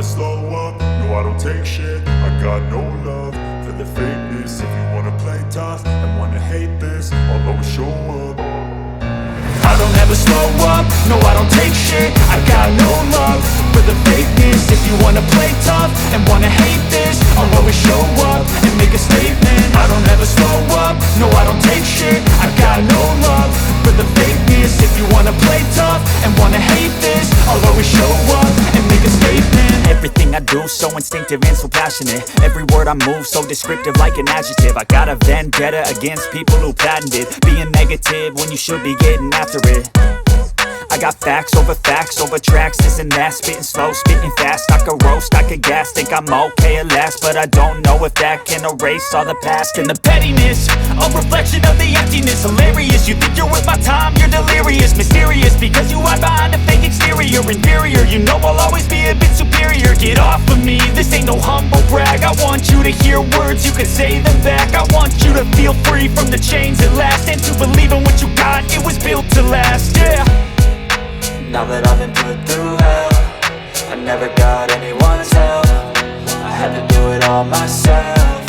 slow up, no I don't take shit. I got no love for the fakeness. If you wanna play tough and wanna hate this, I'll always show up. I don't ever slow up, no I don't take shit. I got no love for the fakeness. If you wanna play tough and wanna hate this, I'll always show up and make a statement. I don't ever slow up, no I don't take shit. I got no love for the fakeness. If you wanna play tough and wanna hate this, I'll always show up and make a statement. Everything I do so instinctive and so passionate. Every word I move so descriptive like an adjective. I got a vendetta against people who patented being negative when you should be getting after it. I got facts over tracks, this and that. Spitting slow, spitting fast, I could roast, I could gas. Think I'm okay at last, but I don't know if that can erase all the past. And the pettiness, a reflection of the emptiness. Hilarious, you think you're worth my time, you're delirious. Mysterious, because you hide behind a fake exterior. Inferior, you know I'll always be a bit superior. Get off of me, this ain't no humble brag. I want you to hear words, you can say them back. I want you to feel free from the chains at last, and to believe in what you got, it was built to last, yeah. Now that I've been put through hell, I never got anyone's help. I had to do it all myself.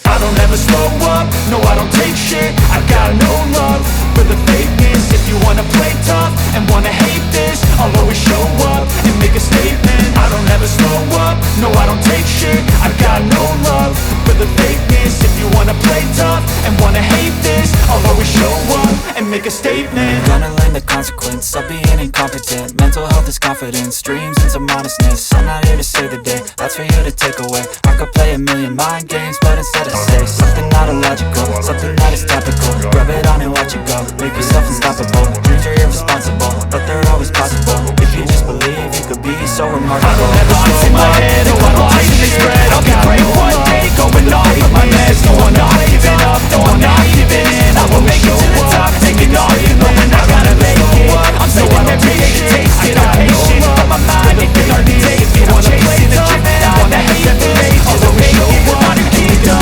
I don't ever slow up, no I don't take shit. I got no love for the fakeness. If you wanna play tough and wanna hate this, I'll always show up and make a statement. I don't ever slow up, no I don't take shit. I got no love for the fakeness. If you wanna play tough and wanna hate this, I'll always show up and make a statement. Gonna learn the consequence of being incompetent. Mental health is confidence, dreams and some honestness. I'm not here to save the day, that's for you to take away. I could play a million mind games, but instead I say something not illogical, something that is topical. Rub it on and watch it go, make yourself unstoppable. Dreams are irresponsible, but they're always possible. If you just believe, you could be so remarkable. I don't have thoughts in my head, no I'm not in this spread. I'll be great one day, going off of my meds. No I'm not giving up, no I'm not giving in. I will make it to the top, taking off, you know when I gotta make it. I'm saving every day to taste it, I'm patient, but my mind it can hardly take it. I'm chasing the dream that I wanna hate it. I'll always show up, modern kingdom,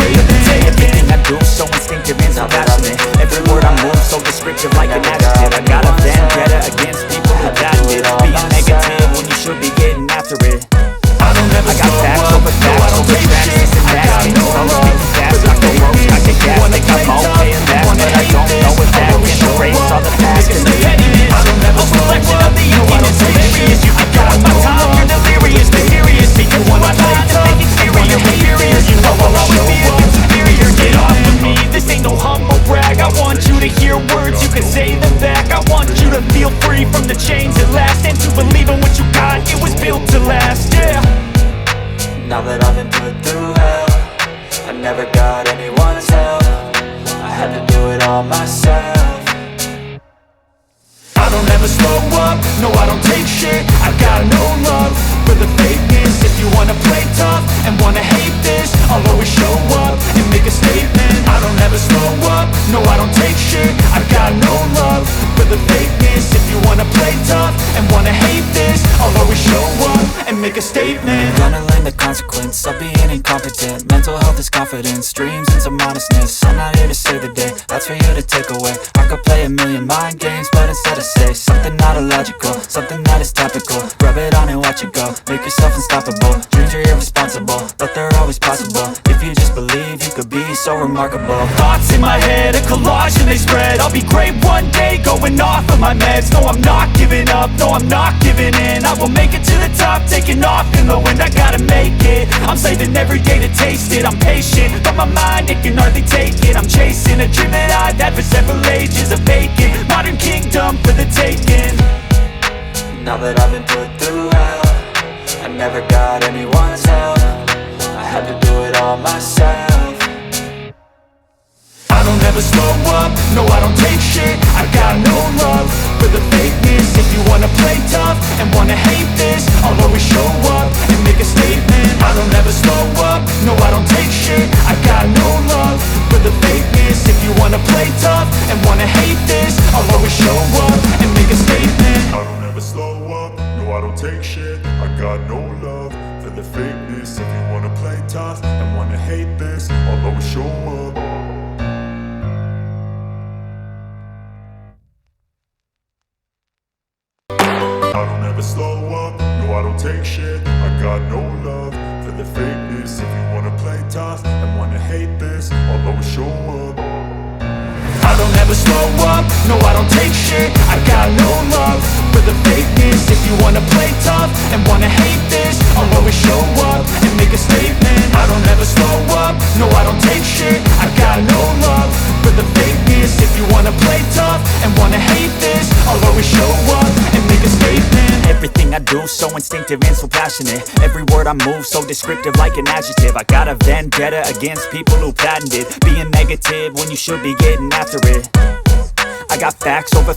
Everything I do so instinctive and so passionate. Every word I move so descriptive like an adjective. I got a vendetta against people who patented being negative when you should be getting after it. I got facts over tracks, this and that. Spitting slow, spitting fast, I could roast, I could gas. Think I'm okay at last, but I don't know if that can erase all the past. And the pettiness, a reflection of the emptiness. Hilarious, you think you're worth my time, you're delirious. Mysterious, because you hide behind the fake exterior. Inferior, you know I'll always be a bit superior. Get off of me, this ain't no humble brag. I want you to hear words, you can say them back. I want you to feel free from the chains at last, and to believe in what you got, it was built to last, yeah. Now that I've been put through hell, I never got anyone's help. I had to do it all myself. I don't ever slow up, no I don't take shit. I got no love for the fakeness. If you wanna play tough and wanna hate this, I'll always show up and make a statement. I don't ever slow up, no I don't take shit. I got no love for the fakeness. If you wanna play tough and wanna hate this, I'll always show up and make a statement. Gonna learn the consequence of being incompetent. Mental health is confidence, dreams and some honestness. I'm not here to save the day, that's for you to take away. I could play a million mind games, but instead I say something not illogical, something that is topical. Rub it on and watch it go, make yourself unstoppable. Dreams are irresponsible, but they're always possible. If you just believe, you could be so remarkable. Thoughts in my head, a collage and they spread. I'll be great one day, going off of my meds. No I'm not giving up, no I'm not giving in. I will make it to the top, taking off in the wind. I gotta make it, I'm saving every day to taste it. I'm patient, but my mind, it can hardly take it. I'm chasing a dream that I've had for several ages. A vacant, modern kingdom for the taking. Now that I've been put through hell, I never got anyone's help. I had to do it all myself. I don't ever slow up, no I don't take shit. I got no love for the fakeness. If you wanna play tough and wanna hate this, I'll always show up and make a statement. I don't ever slow up, no I don't take shit. I got no love for the fakeness. If you wanna play tough and wanna hate this, I'll always show up and make a statement. I don't ever slow up, no I don't take shit. I got no love for the fakeness. If you wanna play tough and wanna hate this, I'll always show up. I don't ever slow up, no I I don't take shit. I got no love for the fakeness. If you wanna play tough and wanna hate this, I'll always show up. I don't ever slow up, no I don't take shit. I got no love for the fakeness. If you wanna play tough and wanna hate this, I'll always show up and make a statement. I don't ever slow up, no I don't take shit. I got no love for the fakeness. If you wanna play tough and wanna hate this, I'll always show up and make a statement. Everything I do so instinctive and so passionate. Every word I move so descriptive like an adjective. I got a vendetta against people who patented being negative when you should be getting after it. I got facts over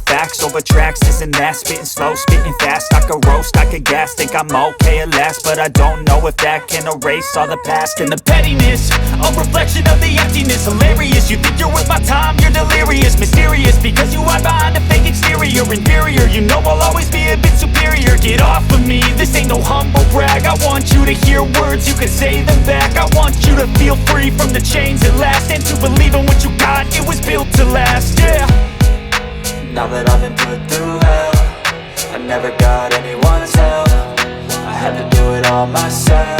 tracks, this and that. Spitting slow, spitting fast. I could roast, I could gas. Think I'm okay at last, but I don't know if that can erase all the past. And the pettiness, a reflection of the emptiness. Hilarious, you think you're worth my time, you're delirious. Mysterious, because you hide behind a fake exterior. Inferior, you know I'll always be a bit superior. Get off of me, this ain't no humble brag. I want you to hear words, you can say them back. I want you to feel free from the chains at last, and to believe in what you got, it was built to last, yeah. Now that I've been put through hell, I never got anyone's help. I had to do it all myself.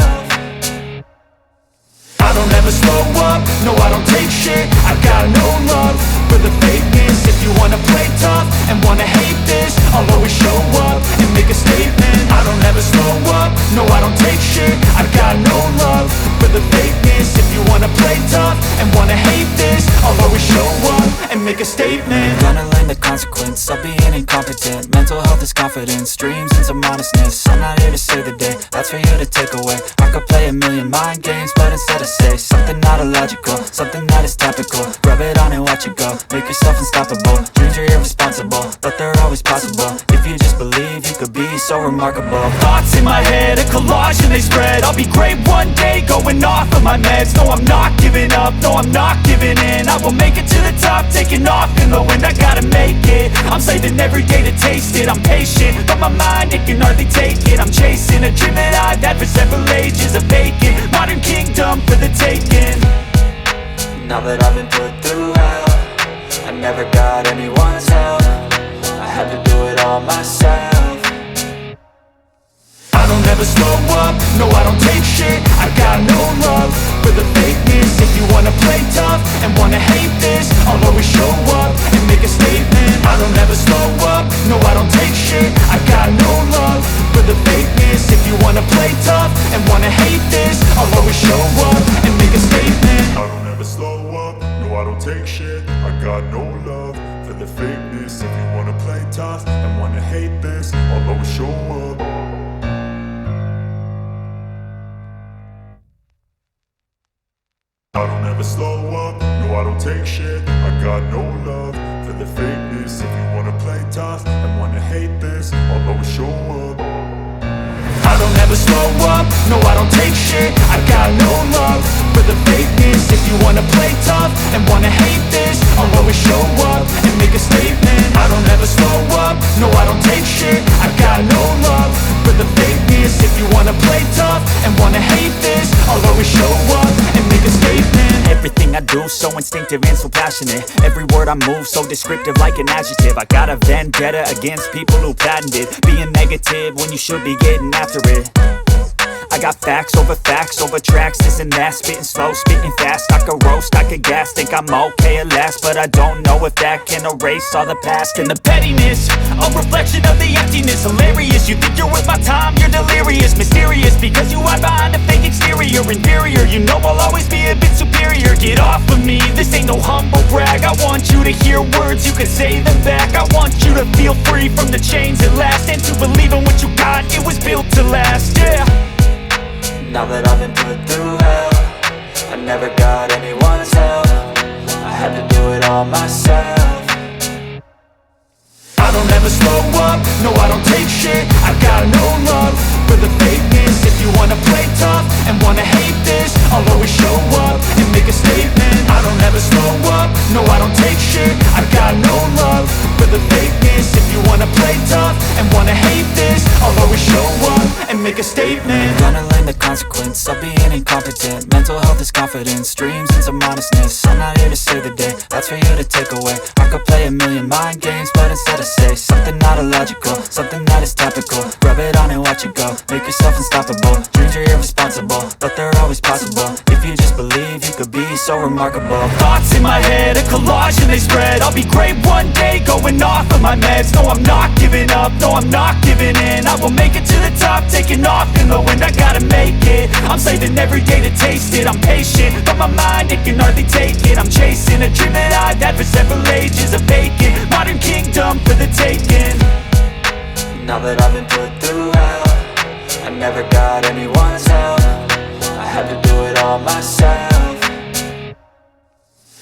I don't ever slow up, no I don't take shit. I got no love for the fakeness. If you wanna play tough and wanna hate this, I'll always show up and make a statement. I don't ever slow up, no I don't take shit. I got no love for the fakeness. If you wanna play tough and wanna hate this, I'll always show up and make a statement. Gonna learn the consequence of being incompetent. Mental health is confidence, dreams and some modestness. I'm not here to save the day, that's for you to take away. I could play a million mind games, but instead I say something not illogical, something that is topical. Rub it on and watch it go, make yourself unstoppable. Dreams are irresponsible, but they're always possible. If you just believe, you could be so remarkable. Thoughts in my head, a collage and they spread. I'll be great one day, going off of my meds. No I'm not giving up, no I'm not giving in. I will make it to the top, taking off in the wind. I gotta make it, I'm saving every day to taste it. I'm patient, but my mind, it can hardly take it. I'm chasing a dream that I've had for several ages. A vacant, modern kingdom for the taking. Now that I've been put through hell, I never got anyone's help. I had to do it all myself. I don't ever slow up, no I don't take shit. I got no love for the fakeness. If you wanna play tough and wanna hate this, I'll always show up and make a statement. I don't ever slow up, no I don't take shit. I got no love for the fakeness. If you wanna play tough and wanna hate this, I'll always show up and make a statement. I don't ever slow up, no I don't take shit. I got no love for the fakeness. If you wanna play tough and wanna hate this, I'll always show up. I don't ever slow up, no I don't take shit. I got no love for the fakeness. If you wanna play tough and wanna hate this, I'll always show up. I don't ever slow up, no I don't take shit. I got no love for the fakeness. If you wanna play tough and wanna hate this, I'll always show up and make a statement. I don't ever slow up, no I don't take shit. I got no love for the fakeness. If you wanna play tough and wanna hate this, I'll always show up and make a statement. Everything I do so instinctive and so passionate. Every word I move so descriptive like an adjective. I got a vendetta against people who patented being negative when you should be getting after it. I got facts over tracks, this and that. Spitting slow, spitting fast. I could roast, I could gas. Think I'm okay at last, but I don't know if that can erase all the past. And the pettiness, a reflection of the emptiness. Hilarious, you think you're worth my time, you're delirious. Mysterious, because you hide behind a fake exterior. Inferior, you know I'll always be a bit superior. Get off of me, this ain't no humble brag. I want you to hear words, you can say them back. I want you to feel free from the chains at last, and to believe in what you got, it was built to last, yeah. Now that I've been put through hell, I never got anyone's help. I had to do it all myself. I don't ever slow up, no I don't take shit. I got no love for the fakeness. If you wanna play tough and wanna hate this, I'll always show up and make a statement. I don't ever slow up, no I don't take shit. I got no love for the fakeness. If you wanna play tough and wanna hate this, I'll always show make a statement. Gonna learn the consequence of being incompetent. Mental health is confidence, dreams and some honestness. I'm not here to save the day, that's for you to take away. I could play a million mind games, but instead I say something not illogical, something that is topical. Rub it on and watch it go, make yourself unstoppable. Dreams are irresponsible, but they're always possible. If you just believe, you could be so remarkable. Thoughts in my head, a collage and they spread. I'll be great one day, going off of my meds. No, I'm not giving up, no, I'm not giving in. I will make it to the top, taking off in the wind. I gotta make it, I'm saving every day to taste it. I'm patient, but my mind, it can hardly take it. I'm chasing a dream that I've had for several ages. A vacant, modern kingdom for the taking. Now that I've been put through hell, I never got anyone's help. I had to do it all myself.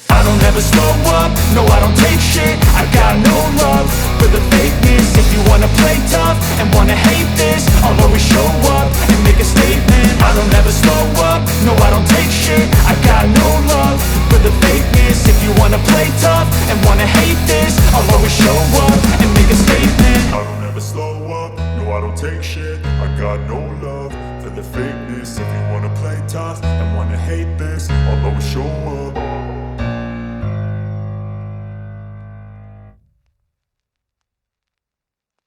I don't ever slow up, no I don't take shit. I got no love for the fakeness. If you wanna play tough and wanna hate this, I'll always show up and make a statement. I don't ever slow up, no I don't take shit. I got no love for the fakeness. If you wanna play tough and wanna hate this, I'll always show up and make a statement. I don't ever slow up, no I don't take shit. I got no love for the fakeness. If you wanna play tough and wanna hate this, I'll always show